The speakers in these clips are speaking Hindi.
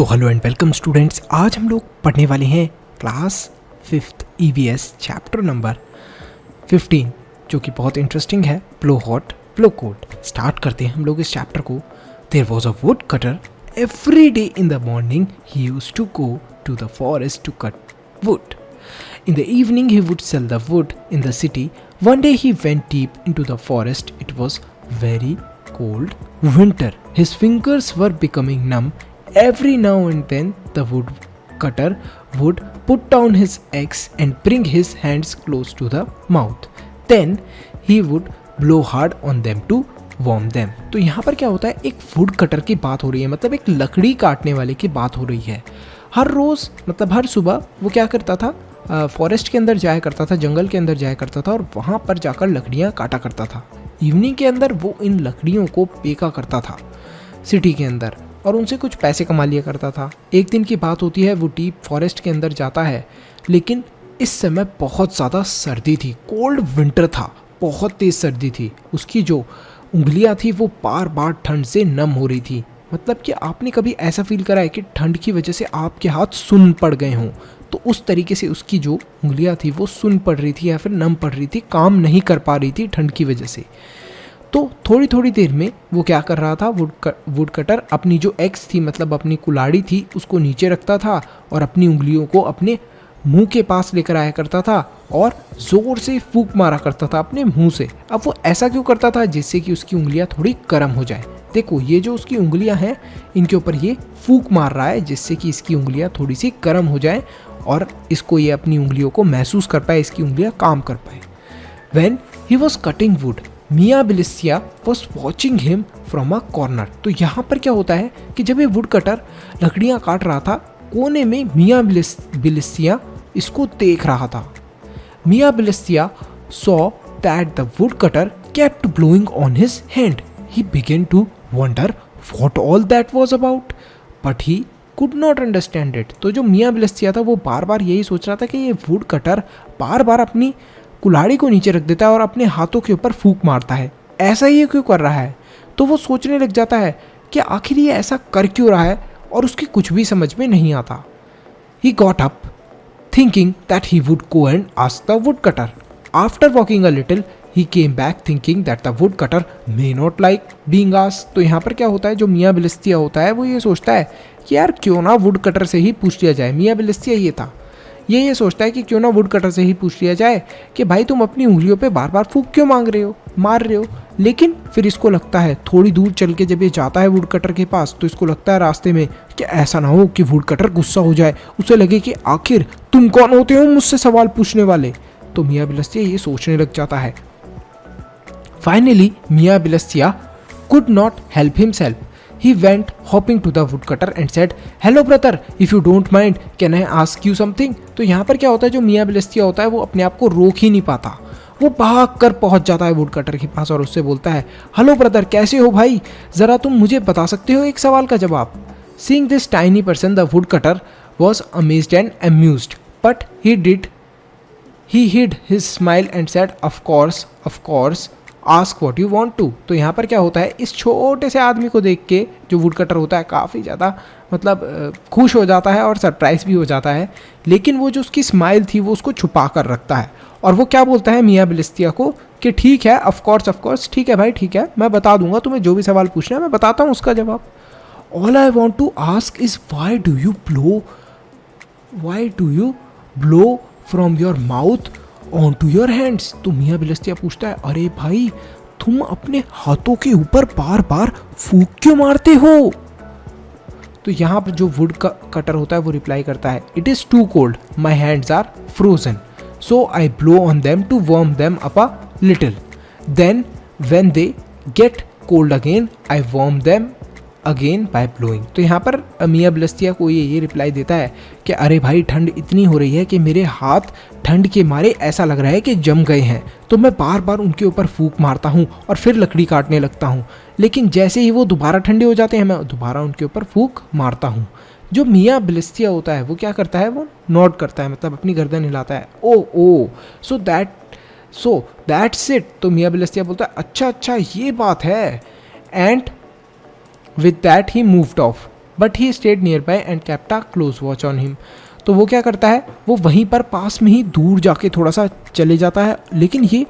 तो हेलो एंड वेलकम स्टूडेंट्स, आज हम लोग पढ़ने वाले हैं class 5th EVS chapter number 15 जो कि बहुत इंटरेस्टिंग है, blow hot blow cold. Start करते हैं हम लोग इस चैप्टर को। There was a wood cutter every day in the morning he used to go to the forest to cut wood. In the evening he would sell the wood in the city. One day he went deep into the forest. It was very cold winter. His fingers were becoming numb. Every now and then the woodcutter would put down his axe and bring his hands close to the mouth. Then he would blow hard on them to warm them. तो यहाँ पर क्या होता है, एक वुड कटर की बात हो रही है, मतलब एक लकड़ी काटने वाले की बात हो रही है। हर रोज़ मतलब हर सुबह वो क्या करता था, फॉरेस्ट के अंदर जाया करता था, जंगल के अंदर जाया करता था और वहाँ पर जाकर लकड़ियाँ काटा करता था। इवनिंग के अंदर वो इन लकड़ियों को बेका करता था सिटी के अंदर और उनसे कुछ पैसे कमा लिया करता था। एक दिन की बात होती है, वो डीप फॉरेस्ट के अंदर जाता है, लेकिन इस समय बहुत ज़्यादा सर्दी थी, कोल्ड विंटर था, बहुत तेज़ सर्दी थी। उसकी जो उंगलियाँ थी वो बार बार ठंड से नम हो रही थी। मतलब कि आपने कभी ऐसा फील करा है कि ठंड की वजह से आपके हाथ सुन्न पड़ गए हों, तो उस तरीके से उसकी जो उंगलियां थी वो सुन्न पड़ रही थी या फिर नम पड़ रही थी, काम नहीं कर पा रही थी ठंड की वजह से। तो थोड़ी थोड़ी देर में वो क्या कर रहा था, वुड कटर अपनी जो एक्स थी, मतलब अपनी कुल्हाड़ी थी, उसको नीचे रखता था और अपनी उंगलियों को अपने मुंह के पास लेकर आया करता था और ज़ोर से फूंक मारा करता था अपने मुंह से। अब वो ऐसा क्यों करता था, जिससे कि उसकी उंगलियां थोड़ी गर्म हो जाए। देखो ये जो उसकी उंगलियां हैं, इनके ऊपर ये फूंक मार रहा है जिससे कि इसकी उंगलियां थोड़ी सी गर्म हो जाए और इसको ये अपनी उंगलियों को महसूस कर पाए, इसकी उंगलियां काम कर पाए। When he was cutting wood, मियाँ बिलिसिया was watching him from a corner. तो यहाँ पर क्या होता है कि जब ये वुड कटर लकड़ियाँ काट रहा था, कोने में मियाँ बिलिसिया इसको देख रहा था। मियाँ बिलिसिया saw that the woodcutter kept blowing on his hand. He began to wonder what all that was about, but he could not understand it. तो जो मियाँ बिलिसिया था वो बार बार यही सोच रहा था कि ये वुड कटर बार बार अपनी कुल्हाड़ी को नीचे रख देता है और अपने हाथों के ऊपर फूंक मारता है, ऐसा ही क्यों कर रहा है। तो वो सोचने लग जाता है कि आखिर ये ऐसा कर क्यों रहा है और उसकी कुछ भी समझ में नहीं आता। He got up thinking that he would go and ask the woodcutter. After walking a little, he came back thinking that the woodcutter may not like being asked. तो यहाँ पर क्या होता है, जो मियाँ बिलिसिया होता है वो ये सोचता है कि यार क्यों ना वुड कटर से ही पूछ लिया जाए। मियाँ बिलिसिया ये था, ये सोचता है कि क्यों ना वुड कटर से ही पूछ लिया जाए कि भाई तुम अपनी उंगलियों पे बार बार फूंक क्यों मार रहे हो। लेकिन फिर इसको लगता है, थोड़ी दूर चल के जब ये जाता है वुड कटर के पास, तो इसको लगता है रास्ते में कि ऐसा ना हो कि वुड कटर गुस्सा हो जाए, उसे लगे कि आखिर तुम कौन होते हो मुझसे सवाल पूछने वाले। तो मियाँ बिलिसिया ये सोचने लग जाता है। फाइनली मियाँ बिलिसिया could not help himself. He went hopping to the woodcutter and said, "Hello brother, if you don't mind, can I ask you something?" तो यहाँ पर क्या होता है, जो मियाँ बिलिसिया होता है वो अपने आप को रोक ही नहीं पाता, वो भाग कर पहुँच जाता है वुडकटर के पास और उससे बोलता है, हेलो ब्रदर, कैसे हो भाई, ज़रा तुम मुझे बता सकते हो एक सवाल का जवाब। Seeing this tiny person, the woodcutter was amazed and amused, but he hid his smile and said, of course, ask what you want to. तो यहाँ पर क्या होता है, इस छोटे से आदमी को देख के जो वुडकटर होता है काफ़ी ज़्यादा मतलब खुश हो जाता है और सरप्राइज भी हो जाता है, लेकिन वो जो उसकी स्माइल थी वो उसको छुपा कर रखता है और वो क्या बोलता है मियाँ बिलिसिया को कि ठीक है, ऑफ कोर्स, ठीक है भाई, ठीक है, मैं बता दूंगा तुम्हें जो भी सवाल पूछना है, मैं बताता हूँ उसका जवाब। All I want to ask is why do you blow from your mouth on to your hands. तो मियाँ बिलिसिया पूछता है, अरे भाई तुम अपने हाथों के ऊपर बार बार फूंक क्यों मारते हो। तो यहाँ पर जो वुड कटर होता है वो रिप्लाई करता है, it is too cold, my hands are frozen, so I blow on them to warm them up a little, then when they get cold again I warm them again by blowing. तो यहाँ पर मियाँ बिलिसिया को ये रिप्लाई देता है कि अरे भाई ठंड इतनी हो रही है कि मेरे हाथ ठंड के मारे ऐसा लग रहा है कि जम गए हैं, तो मैं बार बार उनके ऊपर फूंक मारता हूँ और फिर लकड़ी काटने लगता हूँ, लेकिन जैसे ही वो दोबारा ठंडे हो जाते हैं मैं दोबारा उनके ऊपर फूंक मारता हूँ। जो मियाँ बिलिसिया होता है वो क्या करता है, वो नोट करता है, मतलब अपनी गर्दन हिलाता है, ओ सो दैट्स इट। तो मियाँ बिलिसिया बोलता है अच्छा ये बात है, and with that he moved of. But he stayed near by and kept a close watch on him. तो वो क्या करता है, वो वहीं पर पास में ही दूर जाके थोड़ा सा चले जाता है, लेकिन ये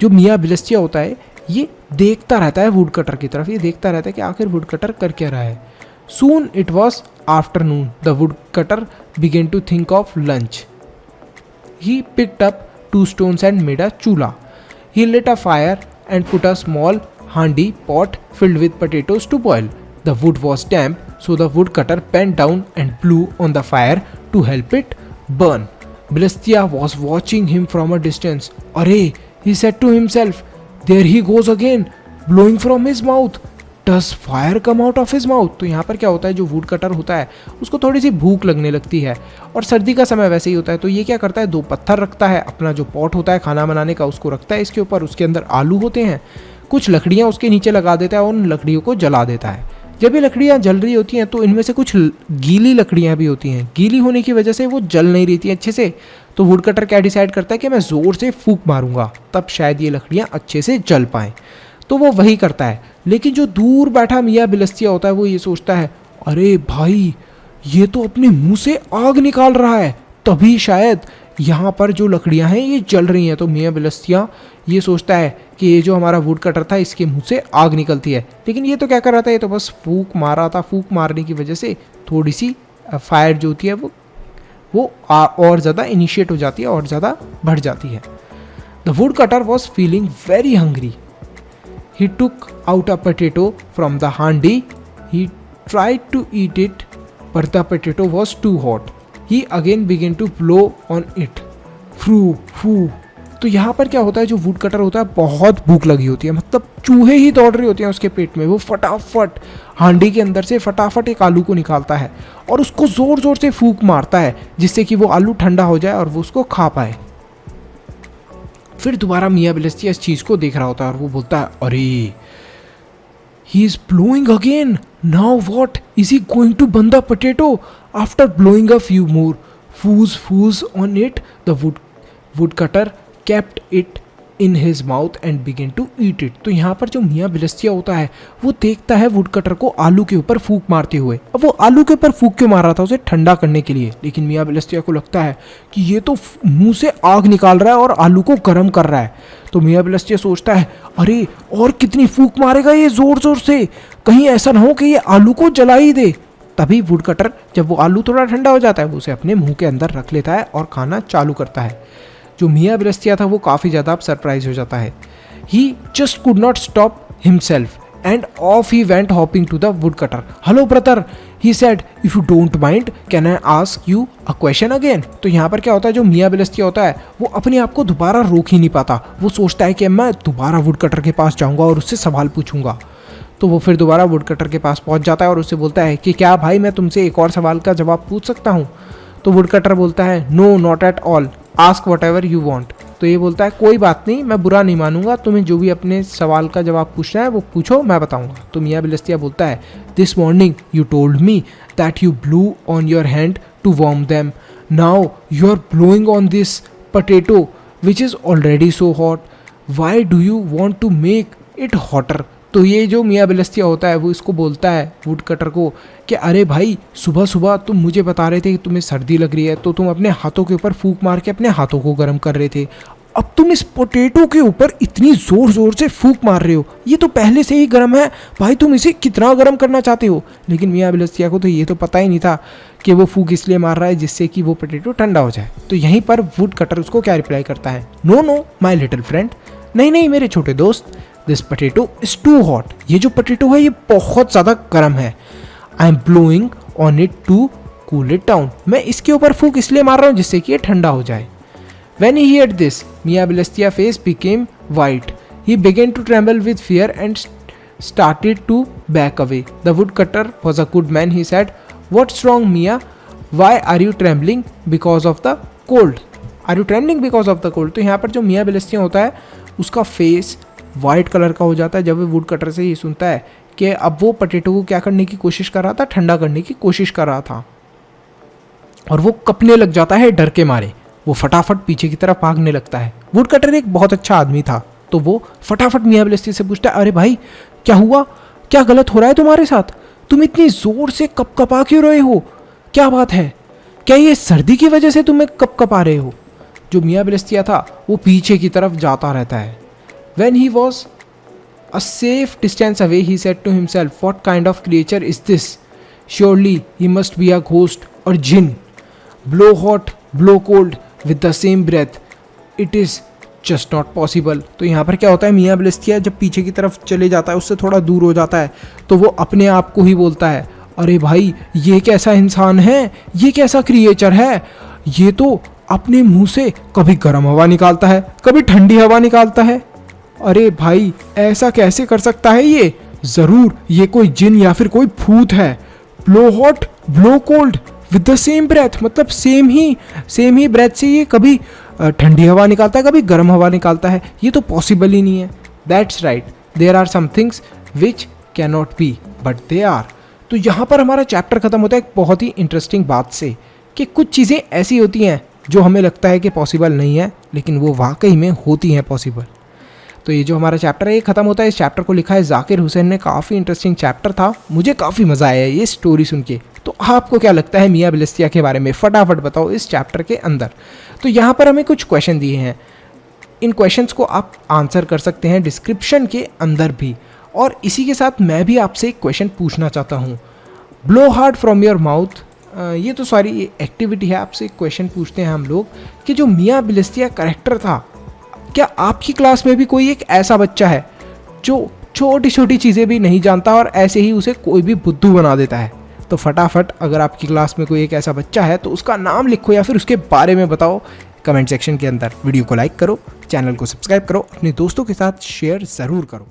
जो मियाँ बिलस्तिया होता है ये देखता रहता है वुड कटर की तरफ, ये देखता रहता है कि आखिर वुड कटर कर क्या रहा है। Soon it was afternoon, the wood cutter began to think of lunch. He picked up 2 stones and made a chula. He lit a fire and put a small handi pot filled with potatoes to boil. The wood was damp, so the woodcutter bent down and blew on the fire to help it burn. Bilastia was watching him from a distance. "Arey," he said to himself, "there he goes again, blowing from his mouth. Does fire come out of his mouth?" तो यहाँ पर क्या होता है, जो वुड कटर होता है उसको थोड़ी सी भूख लगने लगती है और सर्दी का समय वैसे ही होता है, तो ये क्या करता है, 2 पत्थर रखता है, अपना जो पॉट होता है खाना बनाने का उसको रखता है इसके ऊपर, उसके अंदर आलू होते हैं, कुछ लकड़ियाँ उसके नीचे लगा देता है और उन लकड़ियों को जला देता है। जब ये लकड़ियाँ जल रही होती हैं तो इनमें से कुछ गीली लकड़ियाँ भी होती हैं, गीली होने की वजह से वो जल नहीं रही थी अच्छे से। तो वुड कटर क्या डिसाइड करता है कि मैं ज़ोर से फूंक मारूंगा, तब शायद ये लकड़ियाँ अच्छे से जल पाएँ। तो वो वही करता है, लेकिन जो दूर बैठा मियाँ बिलस्तिया होता है वो ये सोचता है, अरे भाई ये तो अपने मुंह से आग निकाल रहा है, तभी शायद यहाँ पर जो लकड़ियाँ हैं ये जल रही हैं। तो मियाँ बिलस्तिया ये सोचता है कि ये जो हमारा वुड कटर था इसके मुंह से आग निकलती है, लेकिन ये तो क्या कर रहा था, ये तो बस फूंक मार रहा था। फूंक मारने की वजह से थोड़ी सी फायर जो होती है वो और ज़्यादा इनिशिएट हो जाती है और ज़्यादा बढ़ जाती है। The wood cutter was feeling very hungry. He took out a potato from the handi. He tried to eat it, but the potato was too hot. He again began to blow on it. Fru, fru. तो यहाँ पर क्या होता है, जो वुड कटर होता है बहुत भूख लगी होती है, मतलब चूहे ही दौड़ रहे होते हैं उसके पेट में। वो फटाफट हांडी के अंदर से फटाफट एक आलू को निकालता है और उसको ज़ोर ज़ोर से फूंक मारता है जिससे कि वो आलू ठंडा हो जाए और वो उसको खा पाए। फिर दोबारा मियाँ बिलस्तिया इस चीज़ को देख रहा होता है और वो बोलता है, अरे he is blowing again, now what is he going to burn the potato after blowing a few more fuse on it. The wood cutter kept it in his mouth and began to eat it. तो यहाँ पर जो मियाँ बिलस्तिया होता है वो देखता है वुड कटर को आलू के ऊपर फूंक मारते हुए। अब वो आलू के ऊपर फूंक क्यों मार रहा था, उसे ठंडा करने के लिए, लेकिन मियाँ बिलस्तिया को लगता है कि ये तो मुंह से आग निकाल रहा है और आलू को गर्म कर रहा है। तो मियाँ बिलस्तिया सोचता है, अरे और कितनी फूंक मारेगा ये ज़ोर ज़ोर से, कहीं ऐसा ना हो कि ये आलू को जला ही दे। तभी वुड कटर जब वो आलू थोड़ा ठंडा हो जाता है वो उसे अपने मुंह के अंदर रख लेता है और खाना चालू करता है। जो मियाँ बिलस्तिया था वो काफ़ी ज़्यादा सरप्राइज हो जाता है। He just could not stop himself and off he went hopping to the wood cutter. Hello brother, he said, if you don't mind can I ask you a question again. तो यहाँ पर क्या होता है, जो मियाँ बिलस्तिया होता है वो अपने आप को दोबारा रोक ही नहीं पाता। वो सोचता है कि मैं दोबारा वुड कटर के पास जाऊँगा और उससे सवाल पूछूंगा। तो वो फिर दोबारा वुड कटर के पास पहुँच जाता है और उससे बोलता है कि क्या भाई मैं तुमसे एक और सवाल का जवाब पूछ सकता हूँ। तो वुड कटर बोलता है, no not at all, ask whatever you want. तो ये बोलता है, कोई बात नहीं, मैं बुरा नहीं मानूंगा, तुम्हें जो भी अपने सवाल का जवाब पूछना है वो पूछो, मैं बताऊंगा। तो मियाँ बिलस्तिया बोलता है, this morning you told me that you blew on your hand to warm them, now you are blowing on this potato which is already so hot, why do you want to make it hotter. तो ये जो मियाँ बिलस्तिया होता है वो इसको बोलता है वुड कटर को कि अरे भाई सुबह सुबह तुम मुझे बता रहे थे कि तुम्हें सर्दी लग रही है, तो तुम अपने हाथों के ऊपर फूंक मार के अपने हाथों को गर्म कर रहे थे, अब तुम इस पोटैटो के ऊपर इतनी ज़ोर ज़ोर से फूंक मार रहे हो, ये तो पहले से ही गर्म है, भाई तुम इसे कितना गर्म करना चाहते हो। लेकिन मियाँ बिलस्तिया को तो ये तो पता ही नहीं था कि वो फूंक इसलिए मार रहा है जिससे कि वो पोटैटो ठंडा हो जाए। तो यहीं पर वुड कटर उसको क्या रिप्लाई करता है, no no my little friend, नहीं नहीं मेरे छोटे दोस्त, this potato is too hot, ये जो पोटैटो है ये बहुत ज़्यादा गर्म है, I am blowing on it to cool it down, मैं इसके ऊपर फूंक इसलिए मार रहा हूँ जिससे कि ये ठंडा हो जाए। When he heard this, Miyaँ Bilestia's face became white. He began to tremble with fear and started to back away. The woodcutter was a good man. He said, "What's wrong, Miyaँ? Why are you trembling because of the cold? Are you trembling because of the cold?" तो यहाँ पर जो मियाँ बिलस्तिया होता है उसका फेस वाइट कलर का हो जाता है जब वो वुड कटर से ये सुनता है कि अब वो पोटैटो को क्या करने की कोशिश कर रहा था, ठंडा करने की कोशिश कर रहा था, और वो कपने लग जाता है डर के मारे। वो फटाफट पीछे की तरफ भागने लगता है। वुड कटर एक बहुत अच्छा आदमी था, तो वो फटाफट मियाँ बिलस्तिया से पूछता है, अरे भाई क्या हुआ, क्या गलत हो रहा है तुम्हारे साथ, तुम इतनी जोर से कपकपा क्यों रहे हो? क्या बात है? क्या ये सर्दी की वजह से तुम्हें कपकपा रहे हो? जो मियाँ बिलस्तिया था वो पीछे की तरफ जाता रहता है। When he was a safe distance away, he said to himself, "What kind of creature is this? Surely he must be a ghost or jinn. Blow hot, blow cold with the same breath. It is just not possible." तो यहाँ पर क्या होता है, मियाँ बिलस्तिया जब पीछे की तरफ चले जाता है, उससे थोड़ा दूर हो जाता है, तो वो अपने आप को ही बोलता है, अरे भाई ये कैसा इंसान है, ये कैसा क्रिएचर है, ये तो अपने मुंह से कभी गर्म हवा निकालता है, कभी ठंडी हवा निकालता है। अरे भाई ऐसा कैसे कर सकता है ये? जरूर ये कोई जिन या फिर कोई भूत है। Blow hot blow cold with the same breath, मतलब सेम ही ब्रेथ से ये कभी ठंडी हवा निकालता है, कभी गर्म हवा निकालता है। ये तो पॉसिबल ही नहीं है। That's right, there are some things which can not be but they are. तो यहाँ पर हमारा चैप्टर खत्म होता है एक बहुत ही इंटरेस्टिंग बात से, कि कुछ चीज़ें ऐसी होती हैं जो हमें लगता है कि पॉसिबल नहीं है, लेकिन वो वाकई में होती हैं पॉसिबल। तो ये जो हमारा चैप्टर है ये खत्म होता है। इस चैप्टर को लिखा है जाकिर हुसैन ने। काफ़ी इंटरेस्टिंग चैप्टर था, मुझे काफ़ी मज़ा आया ये स्टोरी सुन के। तो आपको क्या लगता है मियाँ बिलस्तिया के बारे में, फटाफट बताओ इस चैप्टर के अंदर। तो यहाँ पर हमें कुछ क्वेश्चन दिए हैं, इन क्वेश्चंस को आप आंसर कर सकते हैं डिस्क्रिप्शन के अंदर भी। और इसी के साथ मैं भी आपसे एक क्वेश्चन पूछना चाहता हूँ। Blow hard from your mouth, ये तो सारी एक्टिविटी है। आपसे एक क्वेश्चन पूछते हैं हम लोग कि जो मियाँ बिलस्तिया कैरेक्टर था, क्या आपकी क्लास में भी कोई एक ऐसा बच्चा है जो छोटी छोटी चीज़ें भी नहीं जानता और ऐसे ही उसे कोई भी बुद्धू बना देता है? तो फटाफट अगर आपकी क्लास में कोई एक ऐसा बच्चा है तो उसका नाम लिखो या फिर उसके बारे में बताओ कमेंट सेक्शन के अंदर। वीडियो को लाइक करो, चैनल को सब्सक्राइब करो, अपने दोस्तों के साथ शेयर ज़रूर करो।